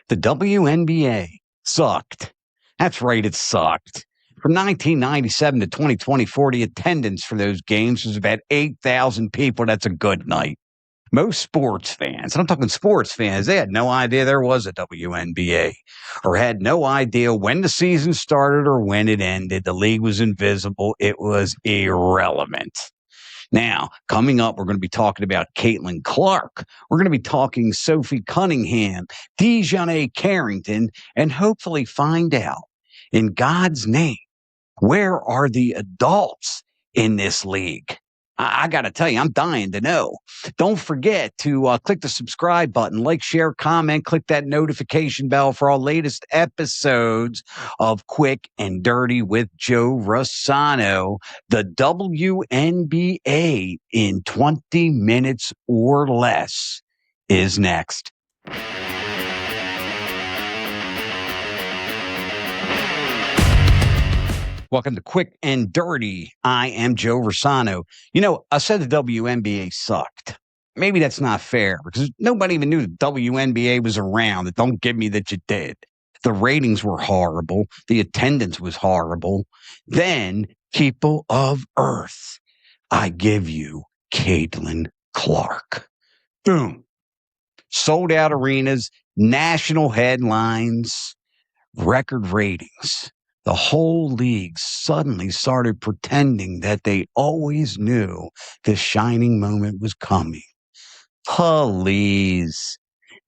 The WNBA sucked. That's right, it sucked. From 1997 to 2024, the attendance for those games was about 8,000 people. That's a good night. Most sports fans, and I'm talking sports fans, they had no idea there was a WNBA or had no idea when the season started or when it ended. The league was invisible. It was irrelevant. Now, coming up, we're going to be talking about Caitlin Clark. We're going to be talking Sophie Cunningham, DiJonai Carrington, and hopefully find out, in God's name, where are the adults in this league? I got to tell you, I'm dying to know. Don't forget to click the subscribe button, like, share, comment, click that notification bell for our latest episodes of Quick and Dirty with Joe Rossano. The WNBA in 20 minutes or less is next. Welcome to Quick and Dirty. I am Joe Rossano. You know, I said the WNBA sucked. Maybe that's not fair because nobody even knew the WNBA was around. Don't give me that you did. The ratings were horrible. The attendance was horrible. Then, people of Earth, I give you Caitlin Clark. Boom. Sold out arenas, national headlines, record ratings. The whole league suddenly started pretending that they always knew the shining moment was coming. Please.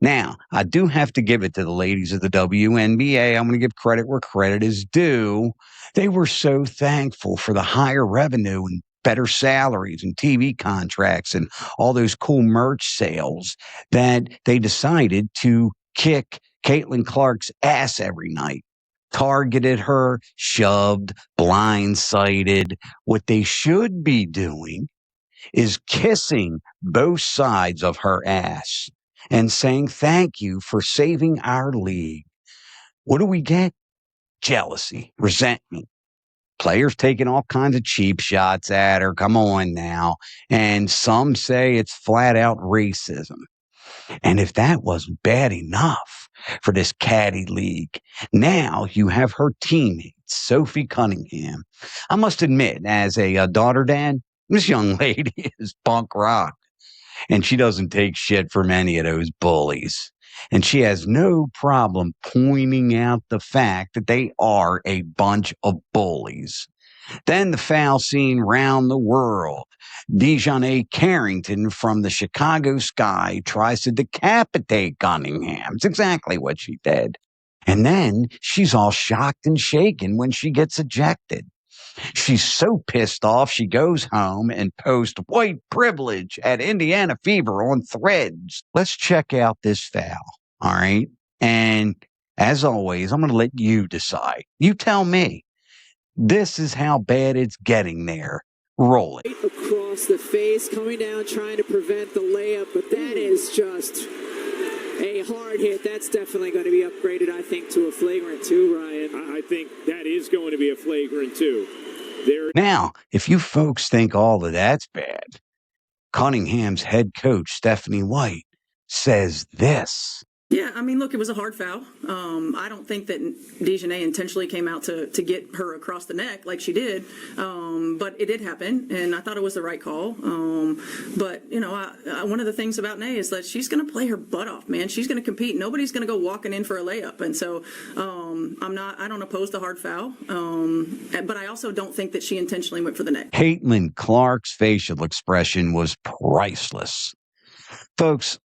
Now, I do have to give it to the ladies of the WNBA. I'm going to give credit where credit is due. They were so thankful for the higher revenue and better salaries and TV contracts and all those cool merch sales that they decided to kick Caitlin Clark's ass every night. Targeted her, shoved, blindsided. What they should be doing is kissing both sides of her ass and saying, thank you for saving our league. What do we get? Jealousy, resentment. Players taking all kinds of cheap shots at her. Come on now. And some say it's flat out racism. And if that wasn't bad enough for this catty league, now you have her teammate, Sophie Cunningham. I must admit, as a daughter dad, this young lady is punk rock. And she doesn't take shit from any of those bullies. And she has no problem pointing out the fact that they are a bunch of bullies. Then the foul scene round the world. DiJonai Carrington from the Chicago Sky tries to decapitate Cunningham. It's exactly what she did. And then she's all shocked and shaken when she gets ejected. She's so pissed off, she goes home and posts white privilege at Indiana Fever on Threads. Let's check out this foul, all right? And as always, I'm going to let you decide. You tell me. This is how bad it's getting there. Roll it. Right across the face, coming down, trying to prevent the layup, but that is just a hard hit. That's definitely going to be upgraded, I think, to a flagrant 2, Ryan. I think that is going to be a flagrant 2. Now, if you folks think all of that's bad, Cunningham's head coach, Stephanie White, says this. Yeah, I mean, look, it was a hard foul. I don't think that DiJonai intentionally came out to get her across the neck like she did, but it did happen, and I thought it was the right call. But, you know, one of the things about Nay is that she's going to play her butt off, man. She's going to compete. Nobody's going to go walking in for a layup, and so I don't oppose the hard foul, but I also don't think that she intentionally went for the neck. Caitlin Clark's facial expression was priceless. Folks,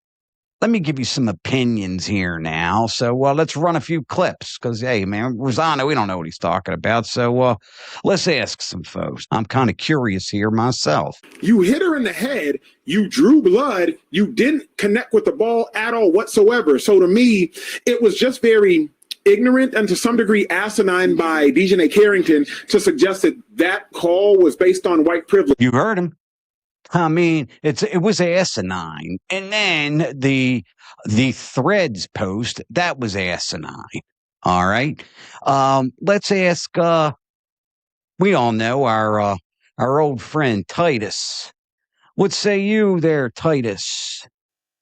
let me give you some opinions here now. So let's run a few clips because, hey, man, Rossano, we don't know what he's talking about. So let's ask some folks. I'm kind of curious here myself. You hit her in the head. You drew blood. You didn't connect with the ball at all whatsoever. So to me, it was just very ignorant and to some degree asinine by DiJonai Carrington to suggest that that call was based on white privilege. You heard him. I mean, it was asinine. And then the Threads post, that was asinine. All right. Let's ask, we all know our old friend Titus. What say you there, Titus?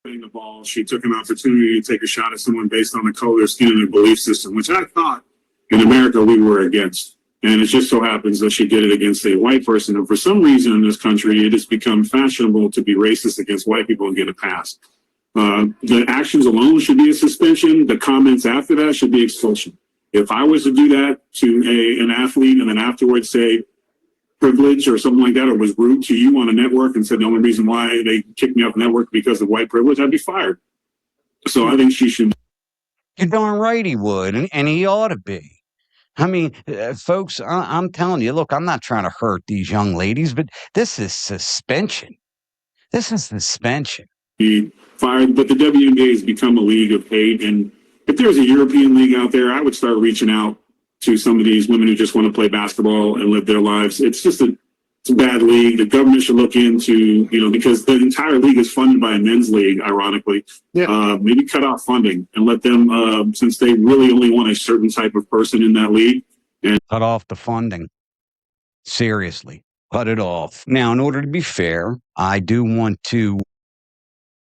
The ball, she took an opportunity to take a shot at someone based on the color of their skin and their belief system, which I thought in America we were against. And it just so happens that she did it against a white person. And for some reason in this country, it has become fashionable to be racist against white people and get a pass. The actions alone should be a suspension. The comments after that should be expulsion. If I was to do that to an athlete and then afterwards say privilege or something like that, or was rude to you on a network and said the only reason why they kicked me off the network because of white privilege, I'd be fired. So I think she should. You're darn right he would, and he ought to be. I mean, folks, I'm telling you, look, I'm not trying to hurt these young ladies, but this is suspension. This is suspension. Be fired, but the WNBA has become a league of hate. And if there's a European league out there, I would start reaching out to some of these women who just want to play basketball and live their lives. It's just it's a bad league. The government should look into, because the entire league is funded by a men's league, ironically. Yeah. Maybe cut off funding and let them, since they really only want a certain type of person in that league. And cut off the funding. Seriously, cut it off. Now, in order to be fair, I do want to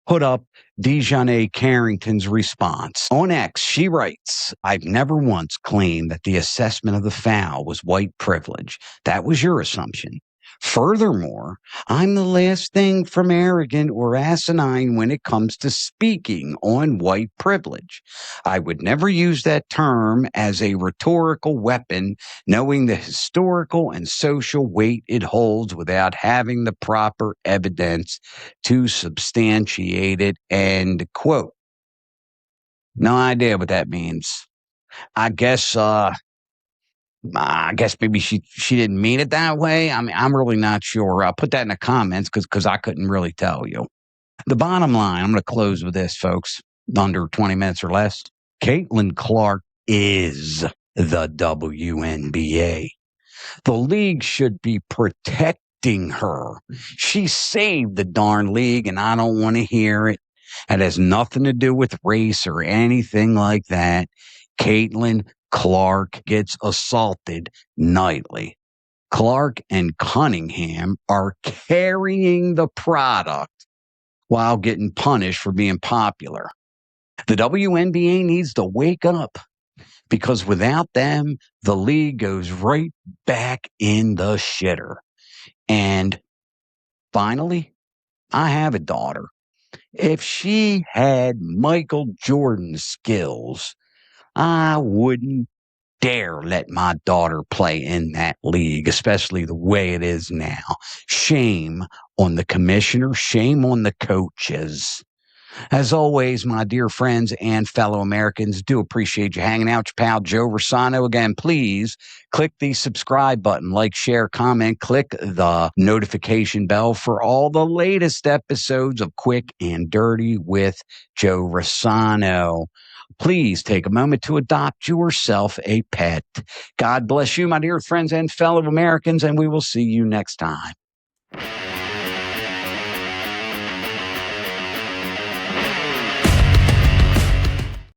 put up DiJonai Carrington's response. On X, she writes, "I've never once claimed that the assessment of the foul was white privilege. That was your assumption. Furthermore, I'm the last thing from arrogant or asinine when it comes to speaking on white privilege. I would never use that term as a rhetorical weapon, knowing the historical and social weight it holds without having the proper evidence to substantiate it." End quote. No idea what that means. I guess maybe she didn't mean it that way. I mean, I'm really not sure. Put that in the comments because I couldn't really tell you. The bottom line, I'm going to close with this, folks, under 20 minutes or less. Caitlin Clark is the WNBA. The league should be protecting her. She saved the darn league, and I don't want to hear it. It has nothing to do with race or anything like that. Caitlin Clark gets assaulted nightly. Clark and Cunningham are carrying the product while getting punished for being popular. The WNBA needs to wake up, because without them, the league goes right back in the shitter. And finally, I have a daughter. If she had Michael Jordan's skills, I wouldn't dare let my daughter play in that league, especially the way it is now. Shame on the commissioner, shame on the coaches. As always, my dear friends and fellow Americans, do appreciate you hanging out. Your pal Joe Rossano. Again, please click the subscribe button, like, share, comment, click the notification bell for all the latest episodes of Quick and Dirty with Joe Rossano. Please take a moment to adopt yourself a pet. God bless you, my dear friends and fellow Americans, and we will see you next time.